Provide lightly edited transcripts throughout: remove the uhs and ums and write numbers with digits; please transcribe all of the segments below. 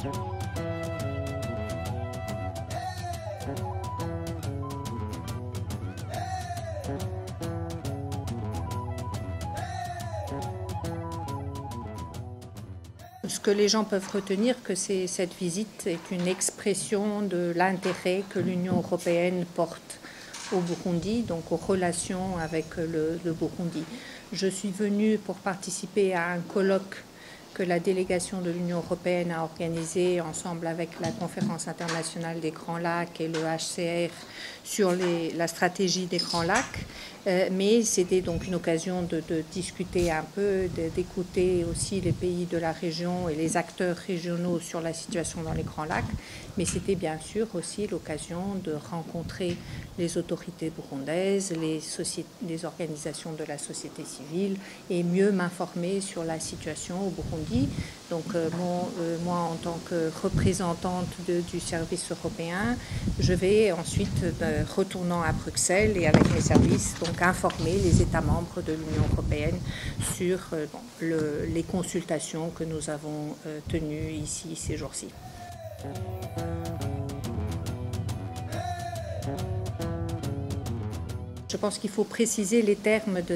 Ce que les gens peuvent retenir, que cette visite est une expression de l'intérêt que l'Union européenne porte au Burundi, donc aux relations avec le Burundi. Je suis venue pour participer à un colloque que la délégation de l'Union européenne a organisé ensemble avec la Conférence internationale des Grands Lacs et le HCR sur la stratégie des Grands Lacs. Mais c'était donc une occasion de discuter un peu, d'écouter aussi les pays de la région et les acteurs régionaux sur la situation dans les Grands Lacs. Mais c'était bien sûr aussi l'occasion de rencontrer les autorités burundaises, les organisations de la société civile et mieux m'informer sur la situation au Burundi. Donc moi, en tant que représentante du service européen, je vais ensuite, retournant à Bruxelles et avec mes services, donc informer les États membres de l'Union européenne sur les consultations que nous avons tenues ici ces jours-ci. Je pense qu'il faut préciser les termes de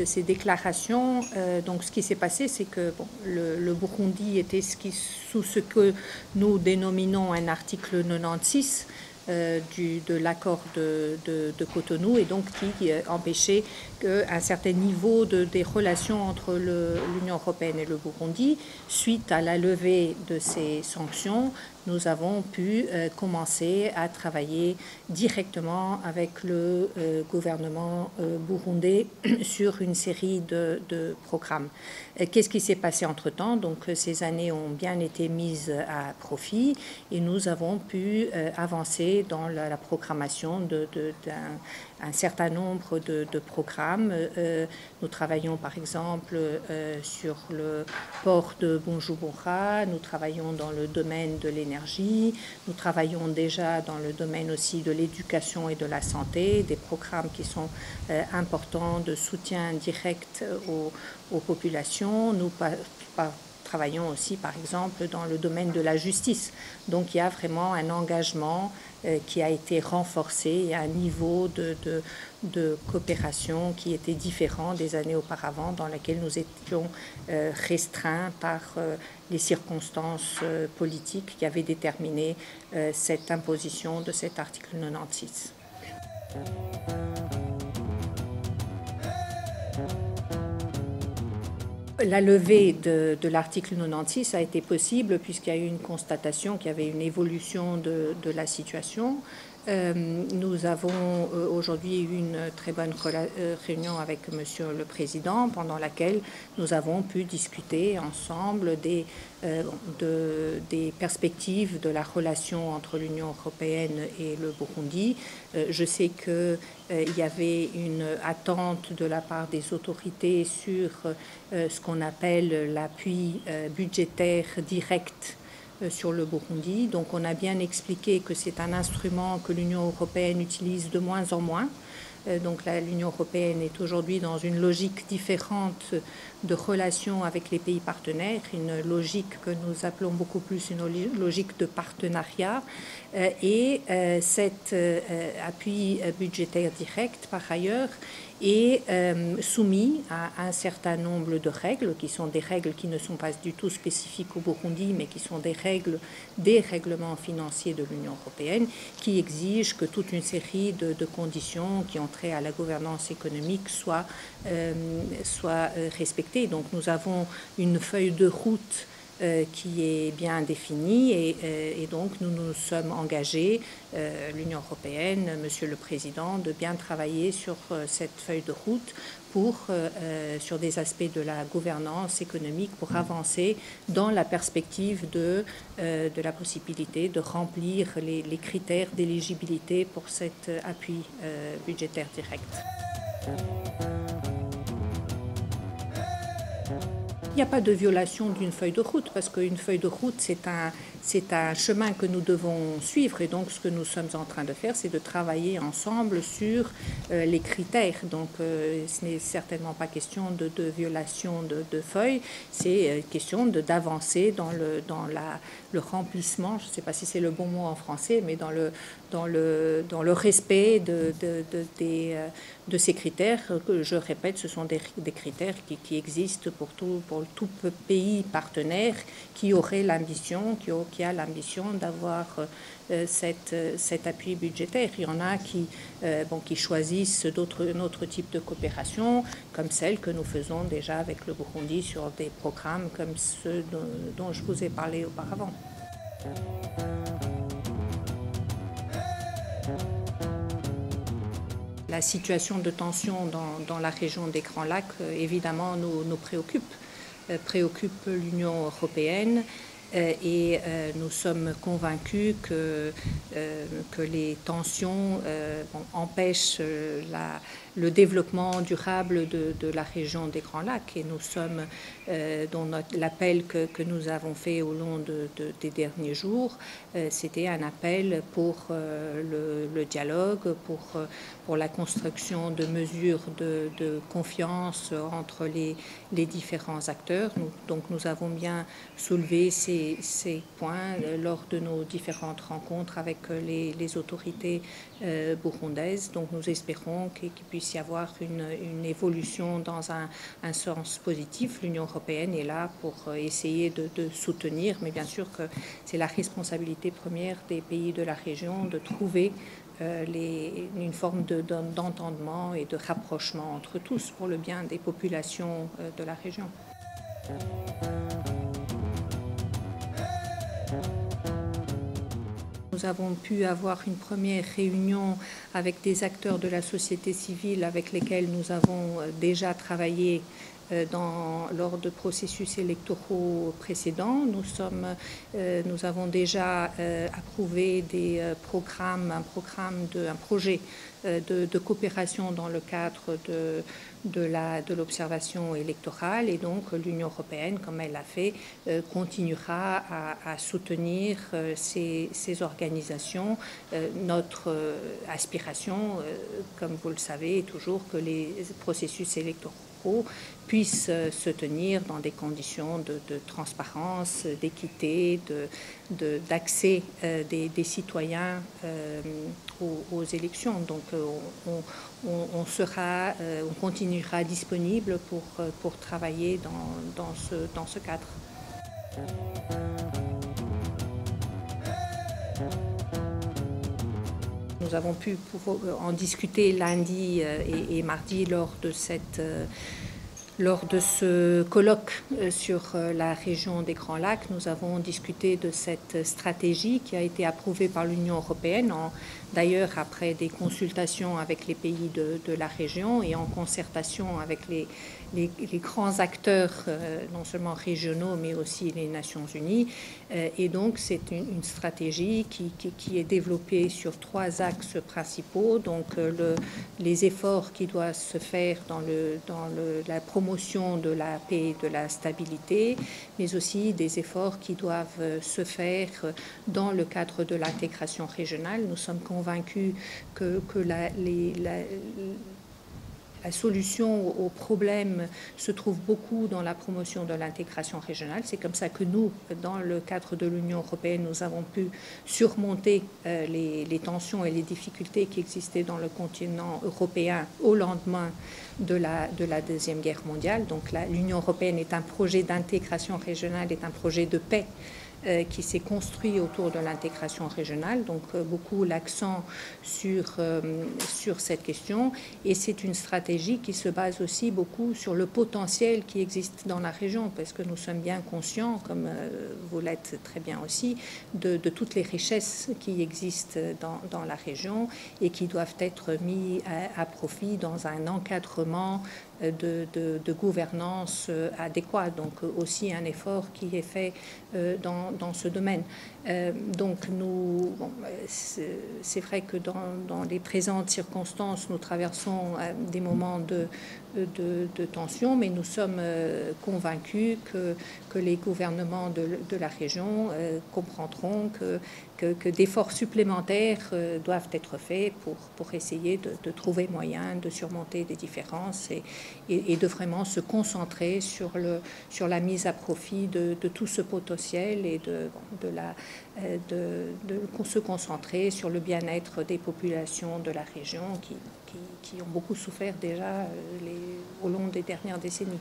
ces déclarations. Donc ce qui s'est passé, c'est que le Burundi était sous ce que nous dénominons un article 96 de l'accord de Cotonou, et donc qui empêchait qu'un certain niveau des relations entre l'Union européenne et le Burundi, suite à la levée de ces sanctions, nous avons pu commencer à travailler directement avec le gouvernement burundais sur une série de programmes. Qu'est-ce qui s'est passé entre-temps? Donc ces années ont bien été mises à profit et nous avons pu avancer dans la programmation d'un certain nombre de programmes. Nous travaillons par exemple sur le port de Bujumbura, nous travaillons dans le domaine de l'énergie, nous travaillons déjà dans le domaine aussi de l'éducation et de la santé, des programmes qui sont importants de soutien direct aux populations. Nous travaillons aussi, par exemple, dans le domaine de la justice. Donc, il y a vraiment un engagement qui a été renforcé et un niveau de coopération qui était différent des années auparavant, dans laquelle nous étions restreints par les circonstances politiques qui avaient déterminé cette imposition de cet article 96. La levée de l'article 96 a été possible puisqu'il y a eu une constatation qu'il y avait une évolution de la situation. Nous avons aujourd'hui eu une très bonne réunion avec Monsieur le Président, pendant laquelle nous avons pu discuter ensemble des perspectives de la relation entre l'Union européenne et le Burundi. Je sais qu'il y avait une attente de la part des autorités sur ce qu'on appelle l'appui budgétaire direct sur le Burundi. Donc on a bien expliqué que c'est un instrument que l'Union européenne utilise de moins en moins. Donc l'Union européenne est aujourd'hui dans une logique différente de relations avec les pays partenaires, une logique que nous appelons beaucoup plus une logique de partenariat. Et cet appui budgétaire direct, par ailleurs, est soumis à un certain nombre de règles, qui sont des règles qui ne sont pas du tout spécifiques au Burundi, mais qui sont des règlements financiers de l'Union européenne, qui exigent que toute une série de conditions qui ont trait à la gouvernance économique soient respectées. Donc nous avons une feuille de route qui est bien définie et donc nous nous sommes engagés, l'Union européenne, Monsieur le Président, de bien travailler sur cette feuille de route sur des aspects de la gouvernance économique pour avancer dans la perspective de la possibilité de remplir les critères d'éligibilité pour cet appui budgétaire direct. Il n'y a pas de violation d'une feuille de route, parce qu'une feuille de route, c'est c'est un chemin que nous devons suivre et donc ce que nous sommes en train de faire, c'est de travailler ensemble sur les critères. Donc ce n'est certainement pas question de violation de feuilles, c'est question d'avancer dans le remplissement, je ne sais pas si c'est le bon mot en français, mais dans le respect de ces critères. Je répète, ce sont des critères qui existent pour tout pays partenaire qui aurait l'ambition, qui a l'ambition d'avoir cet appui budgétaire. Il y en a qui choisissent d'autres types de coopération, comme celle que nous faisons déjà avec le Burundi sur des programmes comme ceux dont je vous ai parlé auparavant. La situation de tension dans la région des Grands Lacs, évidemment, nous préoccupe l'Union européenne. Et nous sommes convaincus que les tensions empêchent le développement durable de la région des Grands Lacs. Et nous sommes, dans l'appel que nous avons fait au long des derniers jours, c'était un appel pour le dialogue, pour la construction de mesures de confiance entre les différents acteurs. Donc nous avons bien soulevé ces points lors de nos différentes rencontres avec les autorités burundaises. Donc nous espérons qu'il puisse y avoir une évolution dans un sens positif. L'Union européenne est là pour essayer de soutenir, mais bien sûr que c'est la responsabilité première des pays de la région de trouver une forme d'entendement et de rapprochement entre tous pour le bien des populations de la région. Nous avons pu avoir une première réunion avec des acteurs de la société civile avec lesquels nous avons déjà travaillé lors de processus électoraux précédents. Nous avons déjà approuvé un projet de coopération dans le cadre de l'observation électorale, et donc l'Union européenne, comme elle l'a fait, continuera à soutenir ces organisations. Notre aspiration, comme vous le savez, est toujours que les processus électoraux puissent se tenir dans des conditions de transparence, d'équité, d'accès des citoyens aux élections. Donc on continuera disponible pour travailler dans ce cadre. Nous avons pu en discuter lundi et mardi lors de ce colloque sur la région des Grands Lacs. Nous avons discuté de cette stratégie qui a été approuvée par l'Union européenne, d'ailleurs après des consultations avec les pays de la région et en concertation avec les grands acteurs, non seulement régionaux, mais aussi les Nations Unies. Et donc, c'est une stratégie qui est développée sur 3 axes principaux. Donc, les efforts qui doivent se faire dans la promotion de la paix et de la stabilité, mais aussi des efforts qui doivent se faire dans le cadre de l'intégration régionale. Nous sommes convaincus que la solution au problème se trouve beaucoup dans la promotion de l'intégration régionale. C'est comme ça que nous, dans le cadre de l'Union européenne, nous avons pu surmonter les tensions et les difficultés qui existaient dans le continent européen au lendemain de la Deuxième Guerre mondiale. Donc l'Union européenne est un projet d'intégration régionale, est un projet de paix qui s'est construit autour de l'intégration régionale, donc beaucoup l'accent sur cette question, et c'est une stratégie qui se base aussi beaucoup sur le potentiel qui existe dans la région, parce que nous sommes bien conscients, comme vous l'êtes très bien aussi, de toutes les richesses qui existent dans la région et qui doivent être mis à profit dans un encadrement de gouvernance adéquate. Donc aussi un effort qui est fait dans ce domaine. Donc, c'est vrai que dans les présentes circonstances, nous traversons des moments de tension, mais nous sommes convaincus que les gouvernements de la région comprendront que d'efforts supplémentaires doivent être faits pour essayer de trouver moyen de surmonter des différences et de vraiment se concentrer sur la mise à profit de tout ce potentiel et de se concentrer sur le bien-être des populations de la région qui ont beaucoup souffert déjà au long des dernières décennies.